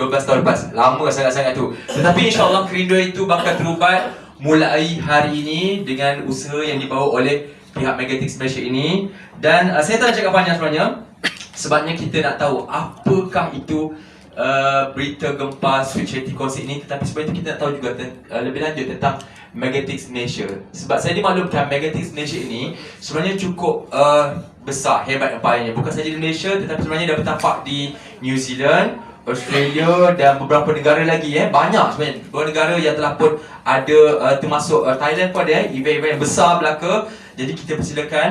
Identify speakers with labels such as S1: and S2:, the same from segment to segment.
S1: 12 tahun lepas. Lama sangat-sangat tu. Tetapi insyaAllah kerinduan itu bakal terubat mulai hari ini dengan usaha yang dibawa oleh pihak Megatix Malaysia ini. Dan saya tak nak cakap panjang sebenarnya, sebabnya kita nak tahu apakah itu berita gempa Sweet Charity konsert ini. Tetapi sebab itu kita nak tahu juga lebih lanjut tentang Megatix Malaysia. Sebab saya dimaklumkan Megatix Malaysia ini sebenarnya cukup besar, hebat empayanya. Bukan saja di Malaysia tetapi sebenarnya dah bertapak di New Zealand, Australia dan beberapa negara lagi. Banyak sebenarnya beberapa negara yang telah pun ada, termasuk Thailand pun ada event-event yang besar belaka. Jadi kita persilakan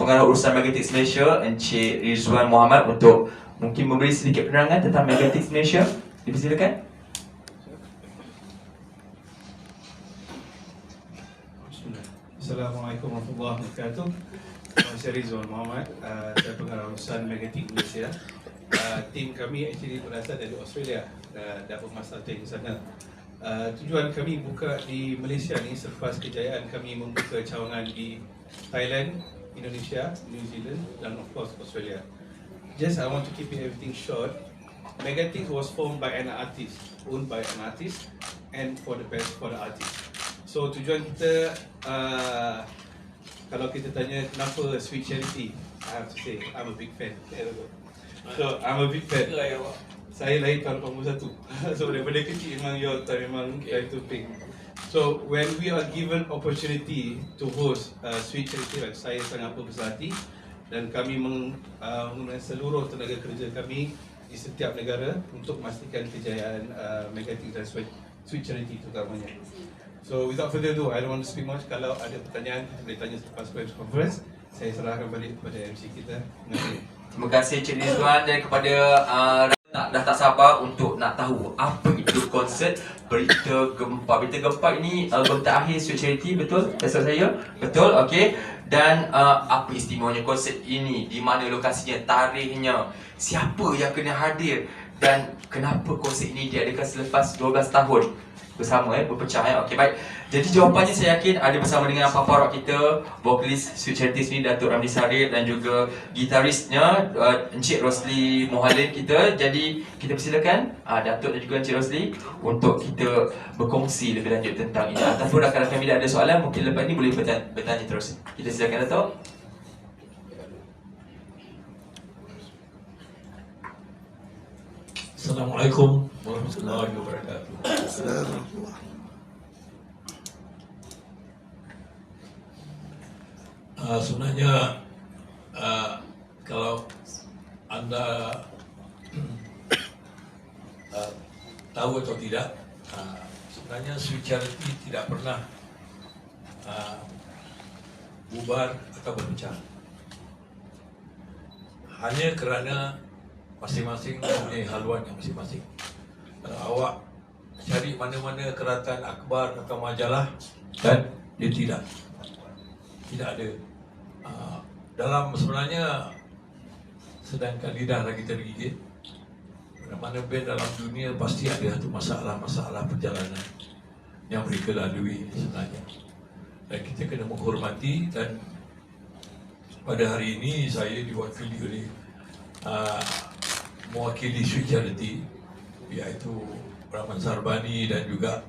S1: pengarah urusan Megatix Malaysia Encik Rizwan Muhammad untuk mungkin memberi sedikit penerangan tentang Megatix Malaysia. Dipersilakan.
S2: Assalamualaikum warahmatullahi wabarakatuh. Saya Rizwan Muhammad, saya pengarah urusan Megatix Malaysia. Tim kami actually berasal dari Australia, dah bermasa di sana. Tujuan kami buka di Malaysia ni selepas kejayaan kami membuka cawangan di Thailand, Indonesia, New Zealand dan of course Australia. Just I want to keep everything short. Megatix was formed by an artist, owned by an artist, and for the best for the artist. So tujuan kita, kalau kita tanya kenapa Sweet Charity, I have to say I'm a big fan. So I'm a big fan. Saya lahir tahun 81. So daripada kecil memang try to pick. So when we are given opportunity to host Sweet Charity, saya sangat berbesar hati dan kami menggunakan seluruh tenaga kerja kami di setiap negara untuk memastikan kejayaan Megatix dan Sweet Charity terutamanya. So without further ado, I don't want to speak much. Kalau ada pertanyaan, kita boleh tanya selepas press conference. Saya serahkan balik kepada MC kita. Terima kasih.
S1: Terima kasih Encik Rizwan dan kepada dah tak sabar untuk nak tahu apa itu konsert berita gempa. Berita gempa ini berita akhir Sweet Charity, betul? Rasa saya? Betul, okey. Dan apa istimewanya konsert ini? Di mana lokasinya? Tarikhnya? Siapa yang kena hadir? Dan kenapa konsert ini diadakan selepas 12 tahun bersama berpecah Okey, baik. Jadi jawapannya saya yakin ada bersama dengan paparok kita, vokalis Sweet Charity ni Datuk Ramli Sarip dan juga gitarisnya Encik Rosli Mohalin kita. Jadi kita persilakan Datuk dan juga Encik Rosli untuk kita berkongsi lebih lanjut tentang ini. Ataupun kalau kami ada soalan mungkin lepas ni boleh bertanya terus. Kita silakan Datuk.
S3: Assalamualaikum warahmatullahi wabarakatuh. Sebenarnya kalau anda tahu atau tidak, sebenarnya Sweet Charity tidak pernah bubar atau berpecah. Hanya kerana masing-masing mempunyai haluan yang masing-masing. Kalau awak cari mana-mana keratan akhbar atau majalah, dan dia tidak ada. Dalam sebenarnya, sedangkan lidah lagi tergigit, mana-mana band dalam dunia pasti ada satu masalah-masalah perjalanan yang mereka lalui sebenarnya. Dan kita kena menghormati, dan pada hari ini saya diwakili oleh mewakili Sweet Charity, iaitu Rahman Sarbani dan juga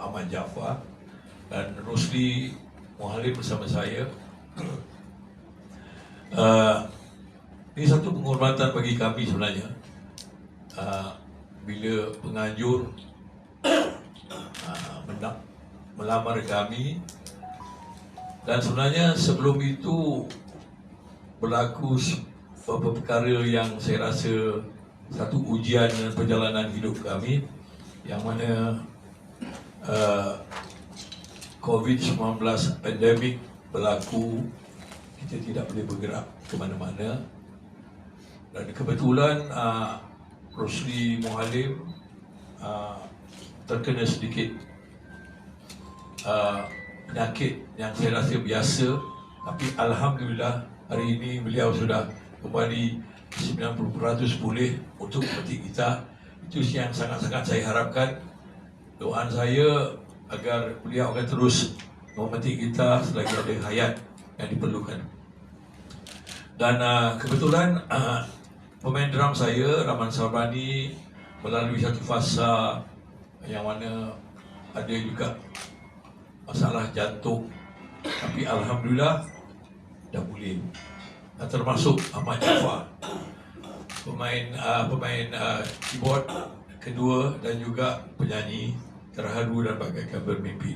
S3: Ahmad Jaafar dan Rosli Mohalin bersama saya. Ini satu penghormatan bagi kami sebenarnya, bila penganjur melamar kami, dan sebenarnya sebelum itu berlaku beberapa perkara yang saya rasa satu ujian perjalanan hidup kami, yang mana COVID-19 pandemik berlaku, kita tidak boleh bergerak ke mana-mana, dan kebetulan Rosli Mohalim terkena sedikit penyakit yang saya rasa biasa, tapi alhamdulillah hari ini beliau sudah kembali 90% pulih untuk memetik kita. Itu yang sangat-sangat saya harapkan. Doa saya agar beliau akan terus memetik kita selagi ada hayat yang diperlukan. Dan kebetulan pemain drum saya, Rahman Sarbani, melalui satu fasa yang mana ada juga masalah jantung, tapi alhamdulillah dah pulih. Termasuk Ahmad Jaafar, pemain keyboard kedua dan juga penyanyi terharu dan bagaikan bermimpi.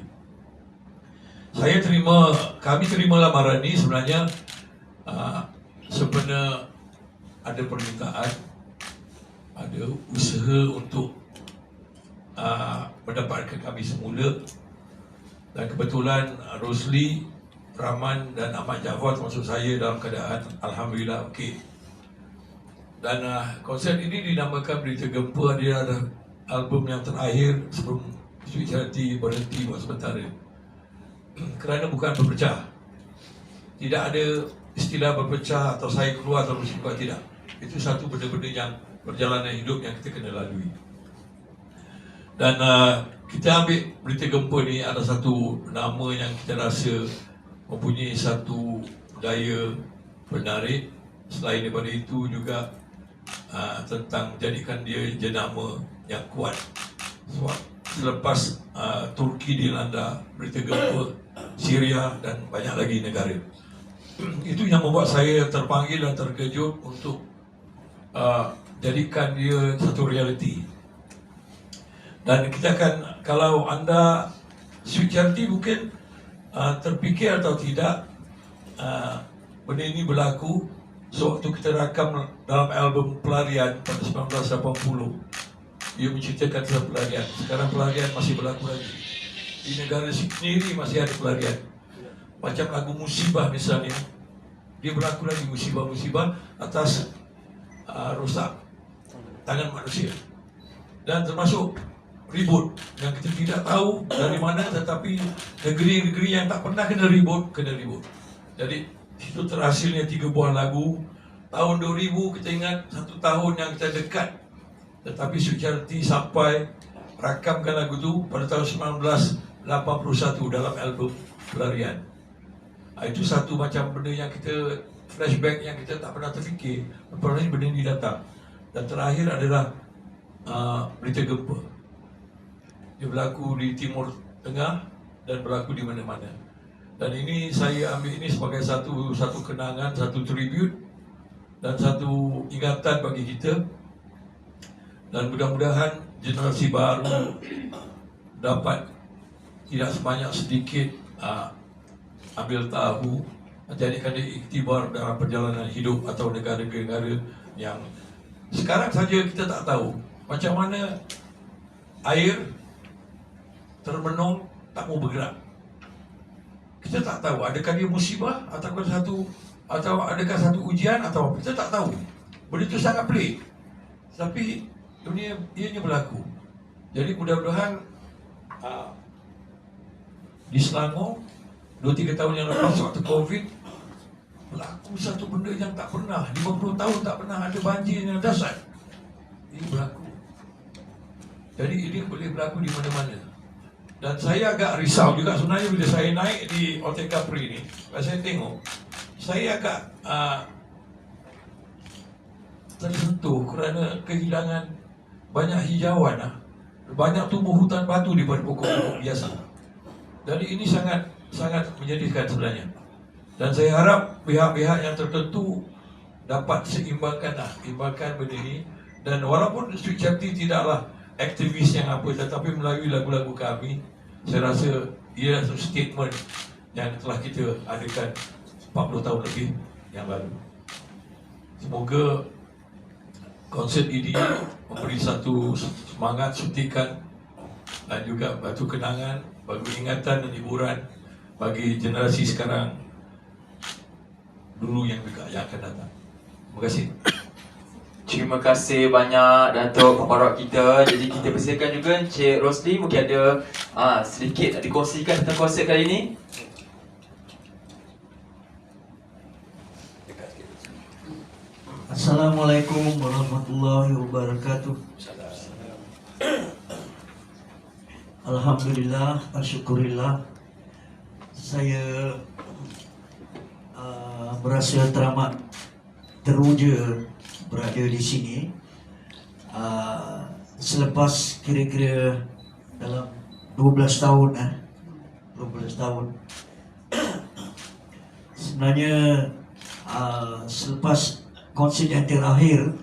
S3: Kami terima lamaran ini sebenarnya sebenarnya ada permintaan, ada usaha untuk mendapatkan kami semula, dan kebetulan Rosli, Rahman dan Ahmad Jaafar termasuk saya dalam keadaan alhamdulillah okey. Dan konsert ini dinamakan Berita Gempa. Dia ada album yang terakhir sebelum Sweet Charity berhenti buat sementara. Kerana bukan berpecah, tidak ada istilah berpecah atau saya keluar atau musibah, tidak. Itu satu benda-benda yang perjalanan hidup yang kita kena lalui. Dan kita ambil Berita Gempa ni ada satu nama yang kita rasa mempunyai satu daya penarik. Selain daripada itu juga tentang menjadikan dia jenama yang kuat. Sebab selepas Turki dilanda Berita Gempa, Syria dan banyak lagi negara. Itu yang membuat saya terpanggil dan terkejut untuk jadikan dia satu realiti. Dan kita akan, kalau anda Sweet Charity mungkin terfikir atau tidak, benda ini berlaku sewaktu kita rakam dalam album Pelarian pada 1980. Ia menceritakan tentang pelarian. Sekarang pelarian masih berlaku lagi. Di negara sendiri masih ada pelarian. Macam lagu Musibah misalnya, dia berlaku lagi musibah-musibah atas rosak tangan manusia. Dan termasuk ribut yang kita tidak tahu dari mana, tetapi negeri-negeri yang tak pernah kena ribut. Jadi itu terhasilnya 3 buah lagu. Tahun 2000 kita ingat satu tahun yang kita dekat, tetapi Sweet Charity sampai rakamkan lagu tu pada tahun 1981 dalam album Pelarian. Itu satu macam benda yang kita flashback yang kita tak pernah terfikir. Apalagi benda ini datang. Dan terakhir adalah Berita Gempa. Dia berlaku di Timur Tengah dan berlaku di mana-mana. Dan ini saya ambil ini sebagai satu kenangan, satu tribute dan satu ingatan bagi kita. Dan mudah-mudahan generasi baru dapat tidak sebanyak sedikit ambil tahu, jadikan dia iktibar dalam perjalanan hidup atau negara-negara yang sekarang saja kita tak tahu macam mana air termenung tak mau bergerak. Kita tak tahu adakah dia musibah atau adakah satu ujian atau apa. Kita tak tahu. Benda itu sangat pelik. Tapi dunia ianya berlaku. Jadi mudah-mudahan di Selangor 2-3 tahun yang lepas waktu Covid berlaku satu benda yang tak pernah, 50 tahun tak pernah ada banjir yang dahsyat. Ini berlaku. Jadi ini boleh berlaku di mana-mana. Dan saya agak risau juga sebenarnya bila saya naik di Hotel Capri ni. Kalau saya tengok, saya agak tersentuh kerana kehilangan banyak hijauan, banyak tumbuh hutan batu daripada pokok-pokok biasa. Jadi ini sangat menyedihkan sebenarnya. Dan saya harap pihak-pihak yang tertentu dapat imbangkan benda ini. Dan walaupun Sweet Charity tidaklah aktivis yang apa, tetapi melalui lagu-lagu kami, saya rasa ia satu statement yang telah kita adakan 40 tahun lebih yang lalu. Semoga konsert ini memberi satu semangat, suntikan dan juga batu kenangan, bagi ingatan dan hiburan bagi generasi sekarang, dulu yang juga yang akan datang. Terima kasih.
S1: Terima kasih banyak Datuk Peparok kita. Jadi kita persilakan juga Encik Rosli mungkin ada sedikit nak dikongsikan tentang konsert kali ini.
S4: Assalamualaikum warahmatullahi wabarakatuh. Alhamdulillah, syukurillah. Saya merasa teramat teruja berada di sini. selepas kira-kira dalam 12 tahun 12 tahun sebenarnya selepas konsert yang terakhir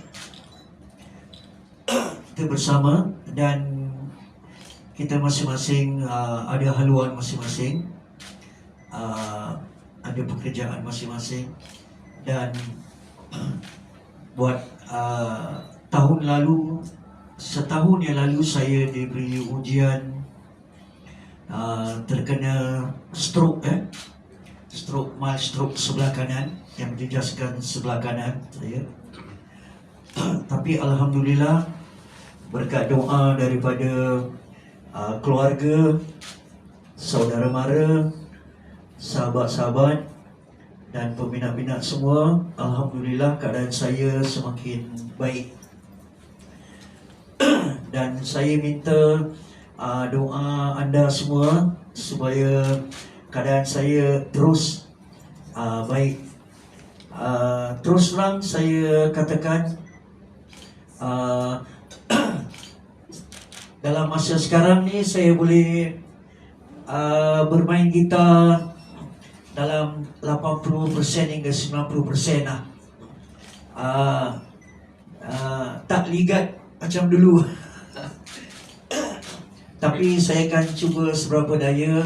S4: kita bersama dan kita masing-masing ada haluan masing-masing, ada pekerjaan masing-masing, dan buat tahun lalu, setahun yang lalu saya diberi ujian terkena stroke mild stroke sebelah kanan yang menjejaskan sebelah kanan saya. Tapi alhamdulillah berkat doa daripada keluarga, saudara mara, sahabat-sahabat dan peminat-minat semua, alhamdulillah keadaan saya semakin baik. Dan saya minta doa anda semua supaya keadaan saya terus baik. Terus terang saya katakan, dalam masa sekarang ni saya boleh bermain gitar dalam 80% hingga 90% lah. Tak ligat macam dulu. Tapi saya akan cuba seberapa daya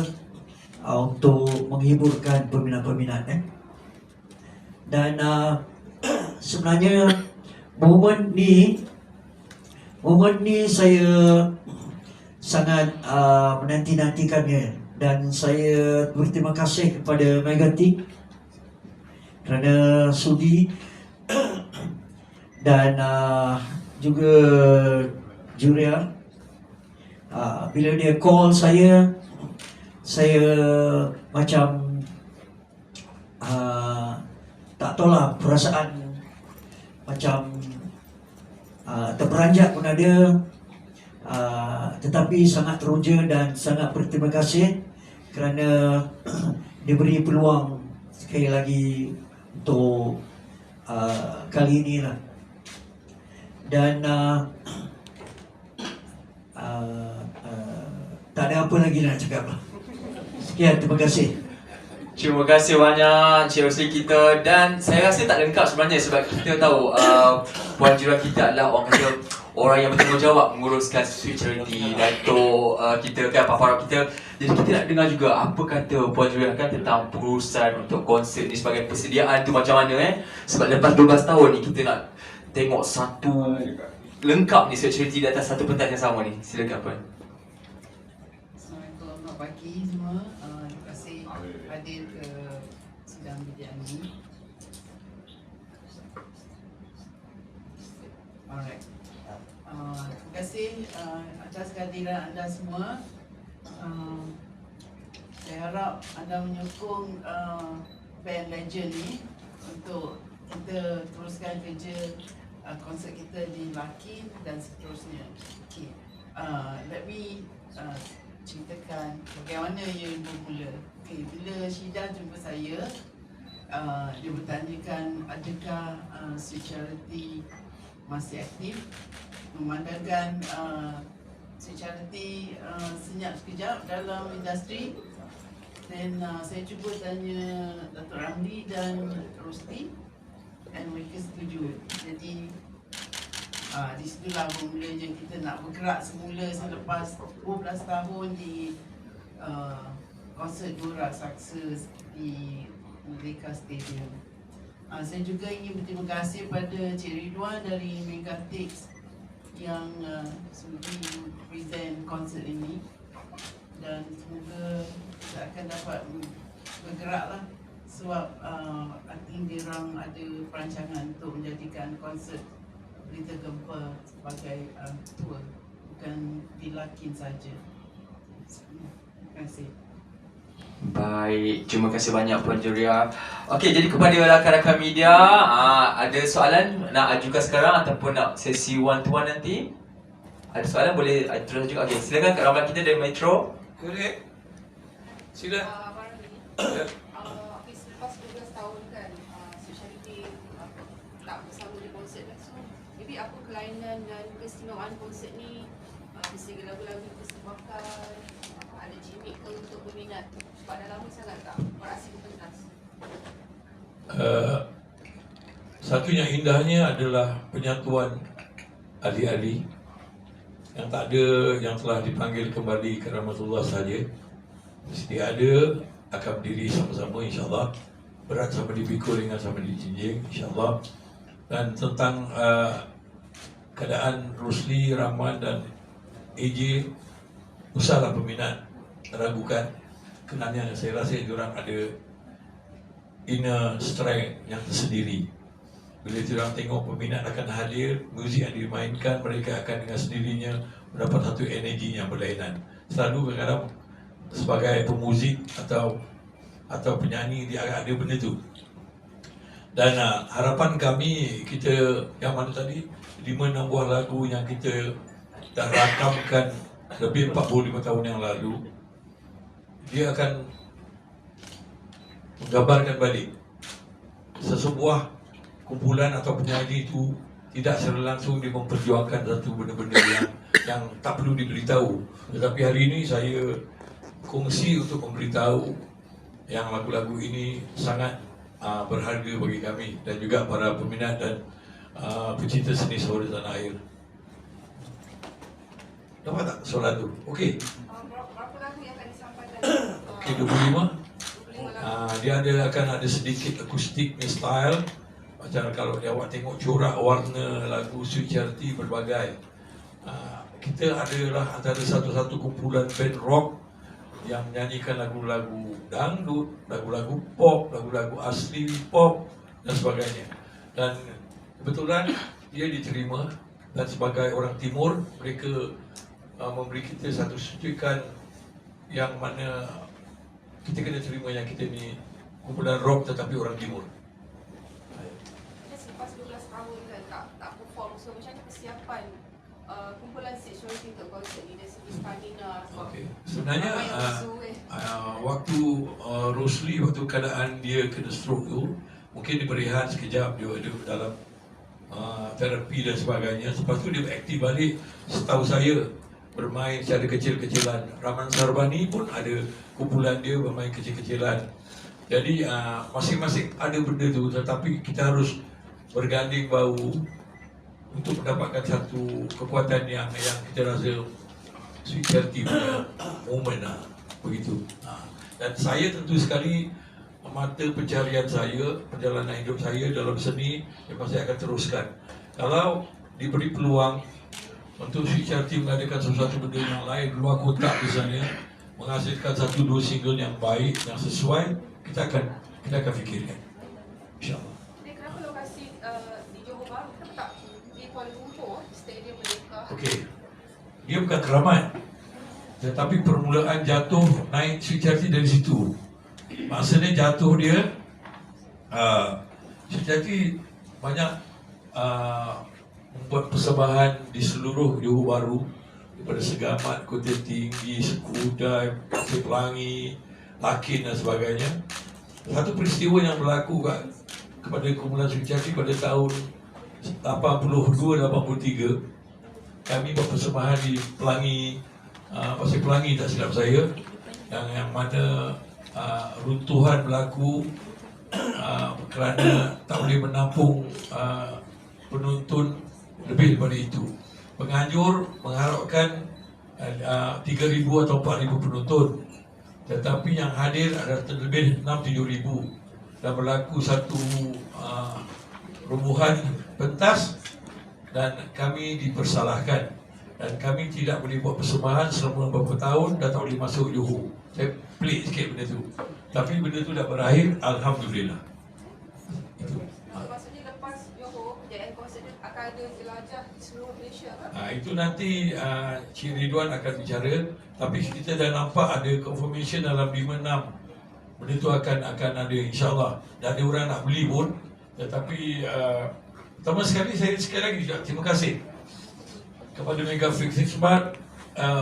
S4: untuk menghiburkan peminat-peminat. Dan sebenarnya momen ni saya sangat menanti-nantikannya, dan saya berterima kasih kepada Megatik kerana sudi dan juga Juria. Bila dia call saya macam tak tahulah, perasaan macam terperanjat pun ada, tetapi sangat teruja dan sangat berterima kasih kerana diberi peluang sekali lagi untuk kali ini lah. Dan tak ada apa lagi nak cakap lah. Sekian, terima kasih.
S1: Terima kasih banyak Cik Rosli kita, dan saya rasa tak lengkap sebenarnya sebab kita tahu Puan Juria kita adalah orang yang bertanggungjawab menguruskan Sweet Charity, Dato' kita kan, paparan kita. Jadi kita nak dengar juga apa kata Puan Juria kan tentang pengurusan untuk konsert ni sebagai persediaan tu macam mana sebab lepas 12 tahun ni kita nak tengok satu lengkap ni Sweet Charity di atas satu pentas yang sama ni. Silakan Puan.
S5: Assalamualaikum, selamat pagi semua. Terima kasih hadir ke sidang bidian ini. Alright. Terima kasih atas kehadiran anda semua. Saya harap anda menyokong band Legend ni untuk kita teruskan kerja konsert kita di Lakin dan seterusnya. Okay. Let me ceritakan bagaimana ia bermula. Okay, bila Syida jumpa saya, dia bertanyakan adakah Sweet Charity masih aktif, memandangkan Sweet Charity senyap sekejap dalam industri. Dan saya cuba tanya Dato' Ramli dan Rosti, dan mereka setuju. Jadi di situlah bermulanya kita nak bergerak semula selepas 12 tahun di konsert Dora Success di Merdeka Stadium. Saya juga ingin berterima kasih pada Cik Ridwan dari Megatix yang sudi present konsert ini, dan semoga kita akan dapat bergeraklah sebab I think diorang ada perancangan untuk menjadikan konsert Berita Gempa sebagai tour, bukan di Lakin saja. Terima kasih.
S1: Baik, terima kasih banyak Puan Juria. Okey, jadi kepada rakan-rakan media, ada soalan nak ajukan sekarang ataupun nak sesi one to one nanti? Ada soalan boleh terus ajukan. Okey, silakan Kak Ramlan kita dari Metro.
S3: Correct. Sila.
S6: Selepas 12 tahun kan, Sweet Charity tak bersama di konsert lah. So,
S5: Maybe apa kelainan dan keistimewaan konsert ni, mesti lagu-lagu disebabkan ada gimmick ke untuk peminat sebab dah lama sangat tak beraksi ke pentas.
S3: Satu yang indahnya adalah penyatuan ahli-ahli yang tak ada yang telah dipanggil kembali ke rahmatullah saja. Mesti ada akan berdiri sama-sama insyaAllah, berat sama dipikul dengan sama dijinjing insyaAllah. Dan tentang keadaan Rusli, Rahman dan AJ, usahlah peminat ragukan, kerana saya rasa diorang ada inner strength yang tersendiri. Bila diorang tengok peminat akan hadir, muzik yang dimainkan, mereka akan dengan sendirinya mendapat satu energi yang berlainan. Selalu kadang-kadang sebagai pemuzik atau penyanyi dia agak ada benda tu. Dan harapan kami, kita yang mana tadi 5-6 buah lagu yang kita dah rakamkan lebih 45 tahun yang lalu, dia akan menggambarkan balik sesebuah kumpulan atau penyanyi itu tidak secara langsung dia memperjuangkan satu benda-benda yang tak perlu diberitahu. Tetapi hari ini saya kongsi untuk memberitahu yang lagu-lagu ini sangat berharga bagi kami dan juga para peminat dan pecinta seni saudara tanah air. Dapat tak soalan tu? Okey.
S5: Berapa lagu yang akan disampaikan?
S3: Okey, 25.
S5: 25 lagu.
S3: Dia akan ada sedikit akustik ni style. Macam kalau dia awak tengok corak warna lagu Sweet Charity berbagai. Kita adalah antara satu-satu kumpulan band rock yang menyanyikan lagu-lagu dangdut, lagu-lagu pop, lagu-lagu asli pop dan sebagainya. Dan kebetulan dia diterima dan sebagai orang timur mereka memberi kita satu suntikan yang mana kita kena terima yang kita ni kumpulan rock tetapi orang timur.
S5: Selepas 12 tahun kan tak perform, so macam mana persiapan kumpulan Sweet Charity untuk konsert ni dari segi stamina?
S3: Okey. Sebenarnya
S5: Ramai yang usul,
S3: waktu Rusli, waktu keadaan dia kena stroke tu, mungkin dia berehat sekejap, dia ada dalam terapi dan sebagainya. Lepas tu dia aktif balik. Setahu saya bermain secara kecil-kecilan. Rahman Sarbani pun ada kumpulan dia bermain kecil-kecilan. Jadi masing-masing ada benda tu, tetapi kita harus berganding bahu untuk mendapatkan satu kekuatan yang kita rasa Sweet Charity punya moment begitu. Dan saya tentu sekali mata pencarian saya, perjalanan hidup saya dalam seni memang saya akan teruskan. Kalau diberi peluang untuk Sweet Charity mengadakan sesuatu benda yang lain luar kotak misalnya, menghasilkan 1-2 single yang baik, yang sesuai, kita akan fikirkan. InsyaAllah.
S5: Jadi kenapa lokasi di Johor Bahru, kenapa tak di Kuala Lumpur, Stadium Merdeka?
S3: Okey. Dia bukan keramat. Tetapi permulaan jatuh naik Sweet Charity dari situ. Maksudnya jatuh dia Sweet Charity banyak membuat persembahan di seluruh Johor Bahru, daripada Segamat, Kota Tinggi, Sekudai, Pasir Pelangi, Lakin dan sebagainya. Satu peristiwa yang berlaku kepada kumpulan Sweet Charity pada tahun 82-83, kami buat persembahan di Pelangi, Pasir Pelangi tak silap saya, yang mana runtuhan berlaku kerana tak boleh menampung penonton lebih daripada itu. Penganjur mengharapkan 3,000 atau 4,000 penonton, tetapi yang hadir ada terlebih 6-7,000 dan berlaku satu rubuhan pentas dan kami dipersalahkan dan kami tidak boleh buat persembahan selama beberapa tahun dan tak boleh masuk Johor. Saya pelik sikit benda tu, tapi benda tu dah berakhir, Alhamdulillah. Itu.
S5: Maksudnya lepas Johor, kejayaan konsert dia akan ada jelajah di seluruh Malaysia kan?
S3: Itu nanti Cik Ridwan akan bicara, tapi kita dah nampak ada confirmation dalam 5-6 benda tu akan ada insyaAllah. Dan ada orang nak beli pun. Tetapi pertama sekali saya sekali lagi juga terima kasih kepada Mega Fix sebab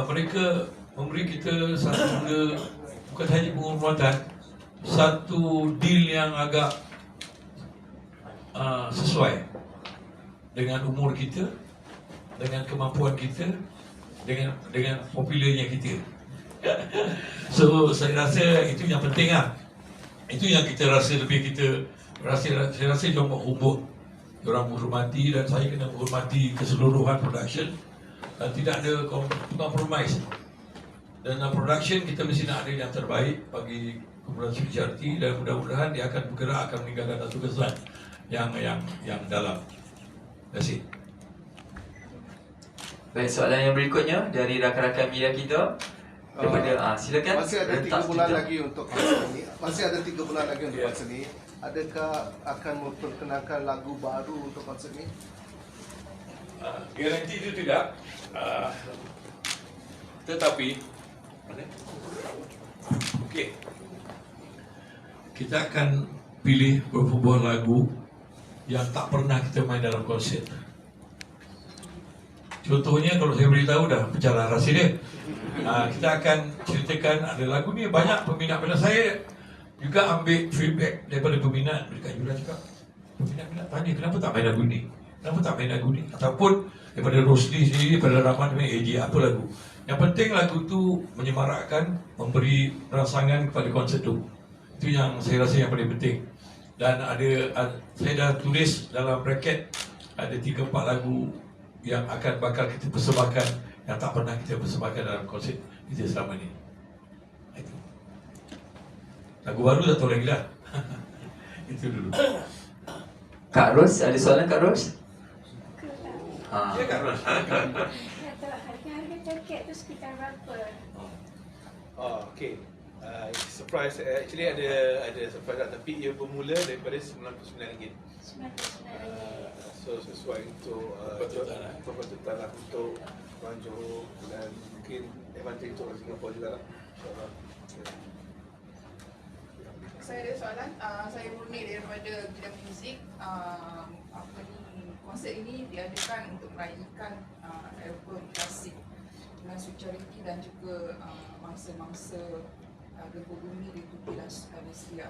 S3: mereka memberi kita satu benda, bukan hanya penghormatan, satu deal yang agak sesuai. dengan umur kita, dengan kemampuan kita, dengan popularnya kita. So saya rasa itu yang penting lah. Itu yang kita rasa lebih saya rasa dia orang menghormati dan saya kena menghormati keseluruhan production dan tidak ada compromise. Dan dalam production kita mesti nak ada yang terbaik bagi kumpulan Sweet Charity dan mudah-mudahan dia akan bergerak, akan meninggalkan satu kesan yang dalam. Terima kasih.
S1: Baik, soalan yang berikutnya dari rakan-rakan media kita. Daripada silakan.
S6: Masih ada 3
S1: rentas
S6: bulan
S1: kita.
S6: lagi untuk konsert ini. Masih ada 3 bulan lagi untuk konsert ini. Adakah akan memperkenalkan lagu baru untuk konsert ini?
S3: Garanti itu tidak. Tetapi okey. Kita akan pilih beberapa buah lagu yang tak pernah kita main dalam konsert. Contohnya kalau saya beritahu dah pecah rahsia dia. Kita akan ceritakan ada lagu ni banyak peminat saya juga ambil feedback daripada peminat. Mereka juga cakap peminat tanya kenapa tak main lagu ni, kenapa tak main lagu ni, ataupun daripada Rosli sendiri, daripada Rahman AJ apa lagu. Yang penting lagu tu menyemarakkan, memberi rangsangan kepada konsert tu. Itu yang saya rasa yang paling penting. Dan saya dah tulis dalam bracket ada 3-4 lagu yang akan bakal kita persembahkan yang tak pernah kita persembahkan dalam konsert kita selama ni. Itu. Lagu baru tak tahu lagi lah. Itu dulu.
S1: Kak Ros, ada soalan Kak Ros?
S3: Ya Kak Ros.
S7: Harga jaket tu sekitar berapa?
S2: Okay. Surprise, actually ada surprise lah, tapi ia bermula daripada RM99. So sesuai untuk perpatutan lah untuk orang Johor dan mungkin advantage untuk orang Singapura juga lah. InsyaAllah.
S5: Saya ada soalan, saya murni daripada bidang muzik. Konsert ini diadakan untuk meraihkan album klasik dengan Sweet Charity dan juga mangsa-mangsa Gempa Bumi di Tupi dan Malaysia.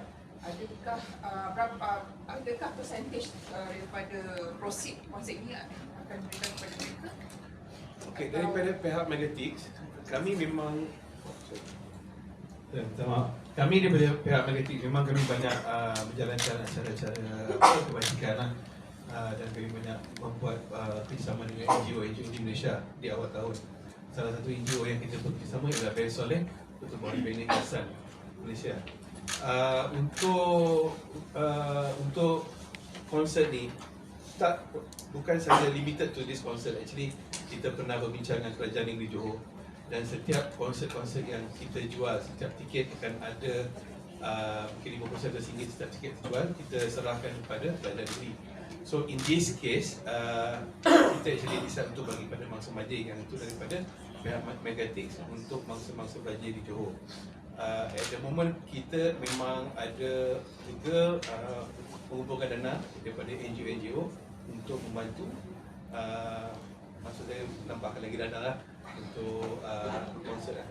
S5: Adakah percentage daripada proceed konsert ini akan diberikan kepada mereka?
S2: Okey, daripada pihak Megatix, kami memang kami daripada pihak Megatix memang kami banyak menjalankan acara-acara kebajikan lah. Dan kami banyak membuat kerjasama dengan NGO di Malaysia di awal tahun. Salah satu NGO yang kita bekerjasama ialah Ben Soleh, Pertubuhan Benih Kawasan Malaysia. Untuk konsert ni bukan saja limited to this concert. Actually kita pernah berbincang dengan Kerajaan Negeri Johor dan setiap konsert-konsert yang kita jual, setiap tiket akan ada mungkin 50% RM1 setiap tiket terjual, kita serahkan kepada Kerajaan Negeri. So in this case, kita actually decide untuk bagi pada mangsa majlis yang itu daripada pihak Megatix untuk mangsa-mangsa majlis di Johor. At the moment kita memang ada juga mengumpulkan dana daripada NGO untuk membantu, maksud saya tambahkan lagi dana lah untuk konsert lah.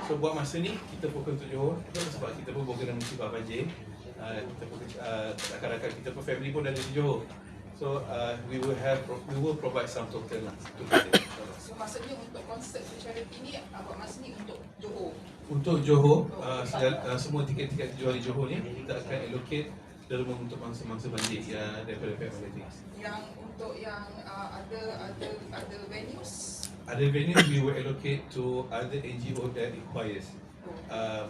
S2: So buat masa ni kita fokus untuk Johor sebab kita pun berkena musibah banjir. Kita pun rakan-rakan kita pun family pun ada di Johor. So we will provide some total lah untuk kita.
S5: So maksudnya untuk konsert Sweet Charity ni buat masa ni untuk Johor.
S2: Untuk Johor, semua tiket-tiket dijual di Johor ni kita akan allocate derma untuk mangsa-mangsa banjir yang daripada pihak Megatix.
S5: Yang untuk yang ada venues.
S2: Other venues we will allocate to other NGO that requires.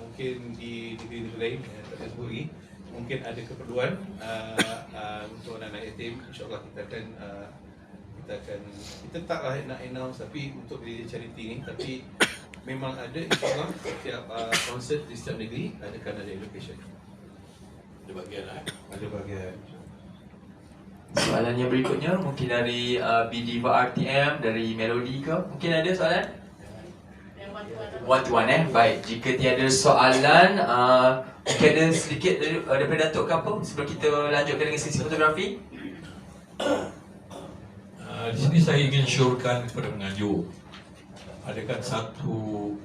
S2: Mungkin di negeri-negeri lain yang tak sebut lagi, mungkin ada keperluan untuk anak-anak yatim. InsyaAllah kita taklah nak announce tapi untuk diri charity ni, tapi memang ada insyaAllah setiap konsert di setiap negeri akan ada allocation.
S3: Ada bagian lah.
S2: Ada bagian.
S1: Soalan yang berikutnya mungkin dari BDiva RTM, dari Melody ke? Mungkin ada soalan? One to one baik, jika tiada soalan, mungkin ada sedikit daripada Datuk ke apa sebelum kita lanjutkan dengan sesi fotografi?
S3: Di sini saya ingin syorkan kepada penganjur,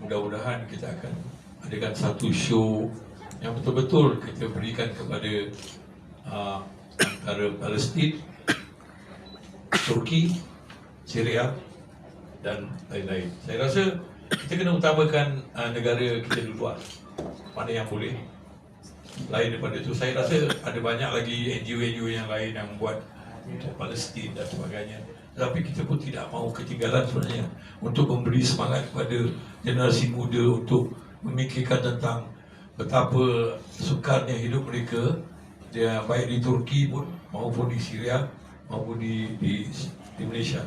S3: mudah-mudahan kita akan adakan satu show yang betul-betul kita berikan kepada antara Palestin Turki, Syria dan lain-lain. Saya rasa kita kena utamakan negara kita di luar, mana yang boleh. Lain daripada itu, saya rasa ada banyak lagi NGO-NGO yang lain yang buat untuk Palestin dan sebagainya. Tetapi kita pun tidak mahu ketinggalan sebenarnya untuk memberi semangat kepada generasi muda untuk memikirkan tentang betapa sukarnya hidup mereka, dia baik di Turki pun maupun di Syria maupun di Malaysia.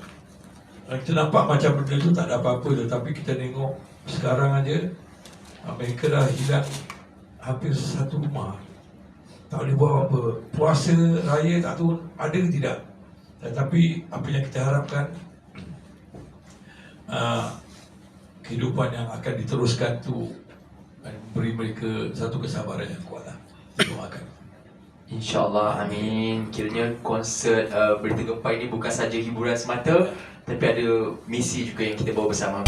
S3: Dan kita nampak macam benda itu tak ada apa-apa, tetapi kita tengok sekarang aja Amerika dah hilang hampir satu rumah. Tak boleh buat apa. Puasa raya tak tahu ada ke tidak. Tetapi apa yang kita harapkan, kehidupan yang akan diteruskan tu beri mereka satu kesabaran yang kuat lah. Doakan.
S1: InsyaAllah, amin. Kiranya konsert Berita Gempa ini bukan saja hiburan semata, tapi ada misi juga yang kita bawa bersama.